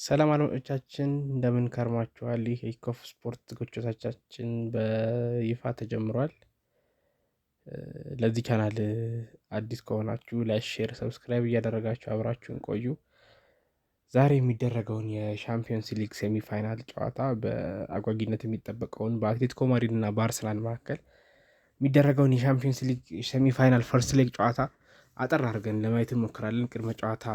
ሰላም አድማጮቻችን እንደምን ከርማችኋል? ይህ የኢኮፍ ስፖርት ዝግጅቶቻችን በይፋ ተጀምሯል። ለዚህ ቻናል አዲስ ከሆናችሁ ላይክ፣ ሼር፣ ሰብስክራይብ እያደረጋችሁ አብራችሁን ቆዩ። ዛሬ የሚደረገውን የሻምፒዮንስ ሊግ ሴሚፋይናል ጨዋታ በአጓጊነት የሚጠበቀውን በአትሌቲኮ ማድሪድ እና በአርሰናል መካከል የሚደረገውን የሻምፒዮንስ ሊግ ሴሚፋይናል ፈርስት ሌግ ጨዋታ አጠር አድርገን ለማየት እንሞክራለን። ቅድመ ጨዋታ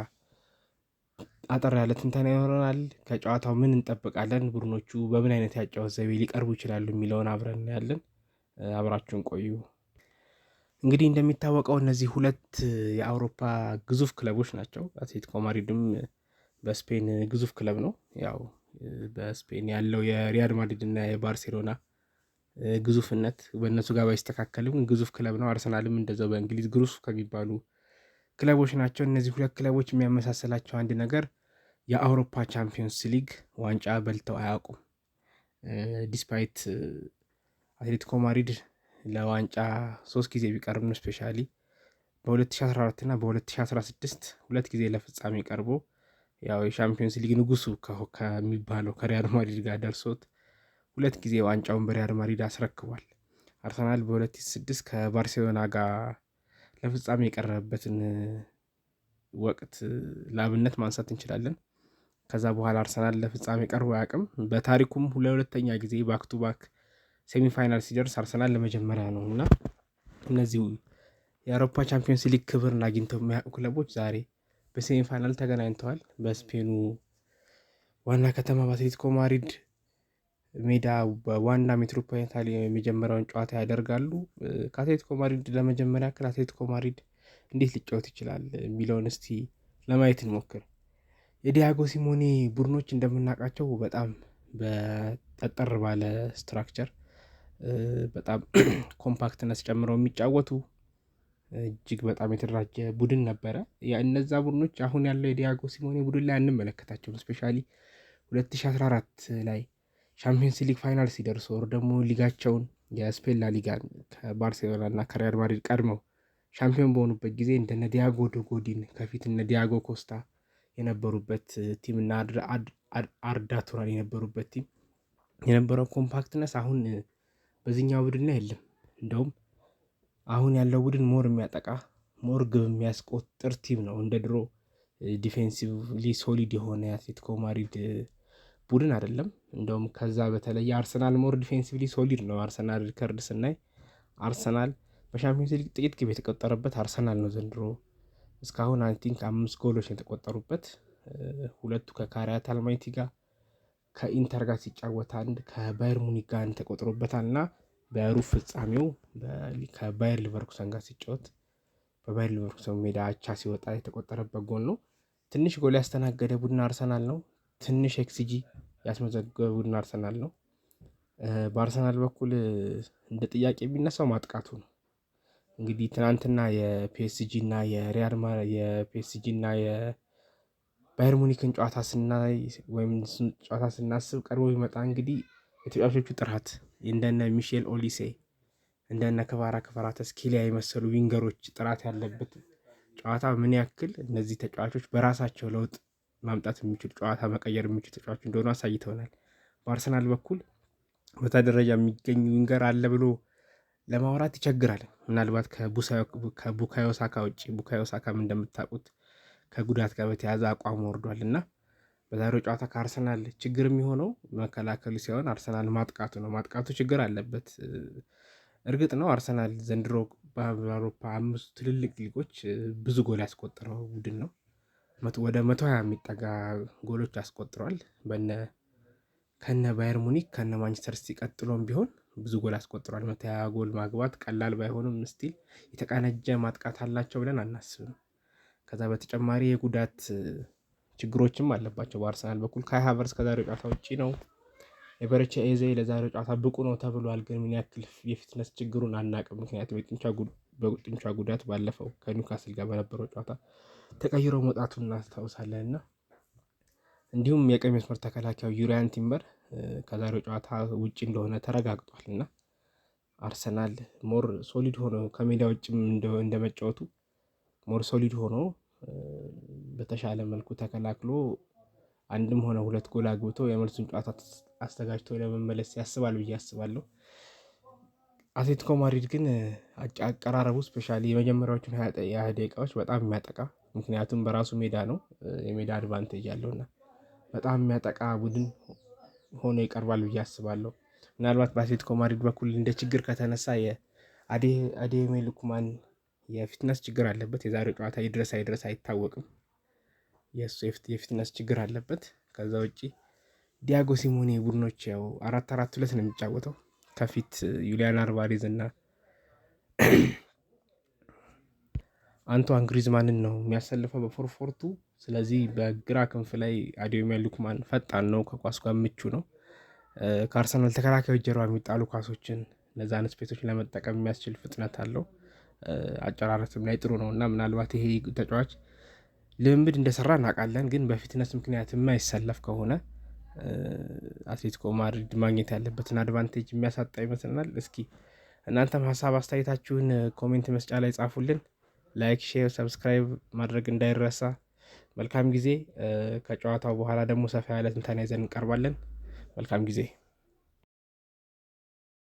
አጠር ያለ ትንተና ይኖረናል። ከጨዋታው ምን እንጠብቃለን፣ ቡድኖቹ በምን አይነት ያጫወት ዘይቤ ሊቀርቡ ይችላሉ የሚለውን አብረን እናያለን። አብራችሁን ቆዩ። እንግዲህ እንደሚታወቀው እነዚህ ሁለት የአውሮፓ ግዙፍ ክለቦች ናቸው። አትሌቲኮ ማድሪድም በስፔን ግዙፍ ክለብ ነው። ያው በስፔን ያለው የሪያል ማድሪድ እና የባርሴሎና ግዙፍነት በእነሱ ጋር ባይስተካከልም ግዙፍ ክለብ ነው። አርሰናልም እንደዛው በእንግሊዝ ግዙፍ ከሚባሉ ክለቦች ናቸው። እነዚህ ሁለት ክለቦች የሚያመሳሰላቸው አንድ ነገር የአውሮፓ ቻምፒዮንስ ሊግ ዋንጫ በልተው አያውቁም። ዲስፓይት አትሌቲኮ ማድሪድ ለዋንጫ 3 ጊዜ ቢቀርብም ስፔሻሊ በ2014 እና በ2016 2 ጊዜ ለፍጻሜ ቀርቦ ያው የቻምፒዮንስ ሊግ ንጉሱ ከሚባለው ከሪያል ማድሪድ ጋር ደርሶት 2 ጊዜ ዋንጫውን በሪያል ማድሪድ አስረክቧል። አርሰናል በ2006 ከባርሴሎና ጋር ለፍጻሜ የቀረበበትን ወቅት ለአብነት ማንሳት እንችላለን። ከዛ በኋላ አርሰናል ለፍጻሜ ቀርቦ አያውቅም። በታሪኩም ለሁለተኛ ጊዜ ባክ ቱ ባክ ሴሚፋይናል ሲደርስ አርሰናል ለመጀመሪያ ነው እና እነዚህ የአውሮፓ ቻምፒዮንስ ሊግ ክብርን አግኝተው የሚያውቁ ክለቦች ዛሬ በሴሚፋይናል ተገናኝተዋል። በስፔኑ ዋና ከተማ በአትሌቲኮ ማድሪድ ሜዳ በዋና ሜትሮፖሊታን የመጀመሪያውን ጨዋታ ያደርጋሉ። ከአትሌቲኮ ማድሪድ ለመጀመሪያ ያክል አትሌቲኮ ማድሪድ እንዴት ሊጫወት ይችላል የሚለውን እስቲ ለማየት እንሞክር። የዲያጎ ሲሞኔ ቡድኖች እንደምናውቃቸው በጣም በጠጠር ባለ ስትራክቸር በጣም ኮምፓክትነስ ጨምረው የሚጫወቱ እጅግ በጣም የተደራጀ ቡድን ነበረ። እነዛ ቡድኖች አሁን ያለው የዲያጎ ሲሞኔ ቡድን ላይ አንመለከታቸውም። ስፔሻሊ 2014 ላይ ሻምፒዮንስ ሊግ ፋይናል ሲደርሱ ወር ደግሞ ሊጋቸውን የስፔን ላሊጋን ከባርሴሎና እና ከሪያል ማድሪድ ቀድመው ሻምፒዮን በሆኑበት ጊዜ እንደነ ዲያጎ ዶጎዲን ከፊት እነ ዲያጎ ኮስታ የነበሩበት ቲም እና አርዳ ቱራን የነበሩበት ቲም የነበረው ኮምፓክትነስ አሁን በዚህኛው ቡድን ላይ የለም። እንደውም አሁን ያለው ቡድን ሞር የሚያጠቃ ሞር ግብ የሚያስቆጥር ቲም ነው። እንደ ድሮ ዲፌንሲቭሊ ሶሊድ የሆነ የአትሌቲኮ ማድሪድ ቡድን አይደለም። እንደውም ከዛ በተለየ አርሰናል ሞር ዲፌንሲቭሊ ሶሊድ ነው። አርሰናል ሪከርድ ስናይ አርሰናል በሻምፒዮንስ ሊግ ጥቂት ግብ የተቆጠረበት አርሰናል ነው ዘንድሮ። እስካሁን አይ ቲንክ 5 ጎሎች የተቆጠሩበት፣ 2 ከካሪያት አልማይቲ ጋር ከኢንተር ጋር ሲጫወት አንድ ከባየር ሙኒክ ጋር ተቆጥሮበታል እና በሩብ ፍጻሜው ከባየር ሊቨርኩሰን ጋር ሲጫወት በባየር ሊቨርኩሰን ሜዳ አቻ ሲወጣ የተቆጠረበት ጎል ነው። ትንሽ ጎል ያስተናገደ ቡድን አርሰናል ነው። ትንሽ ኤክስጂ ያስመዘገበ ቡድን አርሰናል ነው። በአርሰናል በኩል እንደ ጥያቄ የሚነሳው ማጥቃቱ ነው። እንግዲህ ትናንትና የፒኤስጂ እና የፒኤስጂ እና የባየር ሙኒክን ጨዋታ ስናይ ወይም ጨዋታ ስናስብ ቀርቦ ቢመጣ እንግዲህ የተጫዋቾቹ ጥራት እንደነ ሚሼል ኦሊሴ እንደነ ክቫራትስኬሊያ የመሰሉ ዊንገሮች ጥራት ያለበት ጨዋታ ምን ያክል እነዚህ ተጫዋቾች በራሳቸው ለውጥ ማምጣት የሚችሉ ጨዋታ መቀየር የሚችሉ ተጫዋቾች እንደሆኑ አሳይተውናል። በአርሰናል በኩል በታ ደረጃ የሚገኝ ዊንገር አለ ብሎ ለማውራት ይቸግራል። ምናልባት ከቡካዮ ሳካ ውጭ፣ ቡካዮ ሳካም እንደምታውቁት ከጉዳት ጋር በተያያዘ አቋም ወርዷል እና በዛሬው ጨዋታ ከአርሰናል ችግር የሚሆነው መከላከሉ ሲሆን አርሰናል ማጥቃቱ ነው። ማጥቃቱ ችግር አለበት። እርግጥ ነው አርሰናል ዘንድሮ በአውሮፓ 5 ትልልቅ ሊጎች ብዙ ጎል ያስቆጠረው ቡድን ነው። ወደ 120 የሚጠጋ ጎሎች አስቆጥሯል። ከነ ባየር ሙኒክ ከነ ማንቸስተር ሲቲ ቀጥሎም ቢሆን ብዙ ጎል አስቆጥሯል። 120 ጎል ማግባት ቀላል ባይሆንም ስቲል የተቀናጀ ማጥቃት አላቸው ብለን አናስብም። ከዛ በተጨማሪ የጉዳት ችግሮችም አለባቸው በአርሰናል በኩል። ካይ ሃቨርትዝ ከዛሬው ጨዋታ ውጪ ነው። ኤቨረቺ ኤዜ ለዛሬው ጨዋታ ብቁ ነው ተብሏል፣ ግን ምን ያክል የፊትነስ ችግሩን አናውቅም። ምክንያቱም በጡንቻ ጉዳት ባለፈው ከኒውካስል ጋር በነበረው ጨዋታ ተቀይሮ መውጣቱን እናስታውሳለን እና እንዲሁም የቀኝ መስመር ተከላካዩ ዩሪያን ቲምበር ከዛሬው ጨዋታ ውጪ እንደሆነ ተረጋግጧል እና አርሰናል ሞር ሶሊድ ሆኖ ከሜዳ ውጭም እንደመጫወቱ ሞር ሶሊድ ሆኖ በተሻለ መልኩ ተከላክሎ አንድም ሆነ ሁለት ጎል አግብቶ የመልሱን ጨዋታ አስተጋጅቶ ለመመለስ ያስባል ብዬ አስባለሁ። አትሌቲኮ ማድሪድ ግን አቀራረቡ ስፔሻሊ የመጀመሪያዎቹን 20 ደቂቃዎች በጣም የሚያጠቃ፣ ምክንያቱም በራሱ ሜዳ ነው፣ የሜዳ አድቫንቴጅ ያለውና በጣም የሚያጠቃ ቡድን ሆኖ ይቀርባል ብዬ አስባለሁ። ምናልባት በአትሌቲኮ ማድሪድ በኩል እንደ ችግር ከተነሳ የአዴሜ ሉክማን የፊትነስ ችግር አለበት። የዛሬው ጨዋታ ይድረስ አይድረስ አይታወቅም። የእሱ የፊትነስ ችግር አለበት። ከዛ ውጭ ዲያጎ ሲሞኔ ቡድኖች ያው 4-4-2 ነው የሚጫወተው። ከፊት ዩሊያን አልቫሬዝ እና አንቷን ግሪዝማንን ነው የሚያሰልፈው በፎርፎርቱ። ስለዚህ በግራ ክንፍ ላይ አዴሜ ሉክማን ፈጣን ነው፣ ከኳስ ጋር ምቹ ነው። ከአርሰናል ተከላካዮች ጀርባ የሚጣሉ ኳሶችን እነዛን ስፔሶች ለመጠቀም የሚያስችል ፍጥነት አለው። አጨራረስም ላይ ጥሩ ነው እና ምናልባት ይሄ ተጫዋች ልምምድ እንደሰራ እናውቃለን፣ ግን በፊትነስ ምክንያት የማይሰለፍ ከሆነ አትሌቲኮ ማድሪድ ማግኘት ያለበትን አድቫንቴጅ የሚያሳጣ ይመስለናል። እስኪ እናንተም ሀሳብ አስተያየታችሁን ኮሜንት መስጫ ላይ ጻፉልን። ላይክ፣ ሼር፣ ሰብስክራይብ ማድረግ እንዳይረሳ። መልካም ጊዜ። ከጨዋታው በኋላ ደግሞ ሰፋ ያለ ትንተና ይዘን እንቀርባለን። መልካም ጊዜ